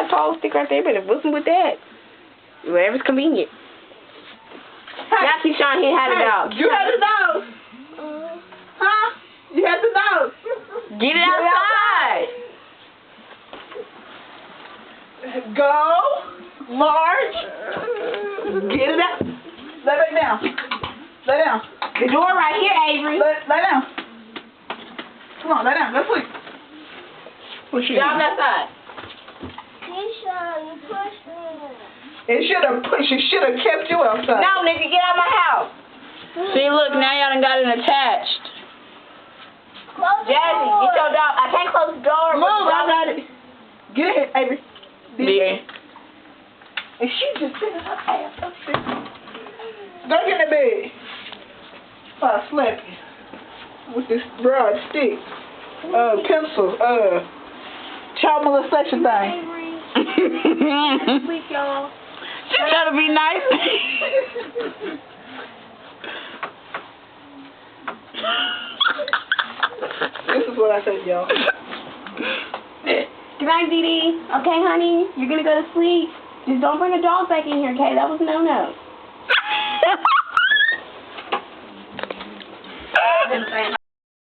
that tall stick right there. Better whistle with that. Wherever's convenient. Now keep showing him how to dog. You had the dog. Huh? You had the dog. Get it outside. Go. Large. Get it out. Lay back down. Lay down. The door right here, Avery. Lay down. Come on, lay down. Go sleep. Push Get on that side. Keisha, you pushed me. It should have kept you outside. No, nigga, get out of my house. See, look, now y'all done got it attached. Close the Jazzy, door. get your dog. I can't close the door. Move, I got it. Get it, Avery. Yeah. And she just sitting her ass up there. Go get in the bed. I slap you with this broad stick, pencil, child molestation thing. Sleep, y'all. She trying to be nice. This is what I said, y'all. Good night, Dee Dee. Okay, honey, you're gonna go to sleep. Just don't bring a dog back in here, okay? That was no-no.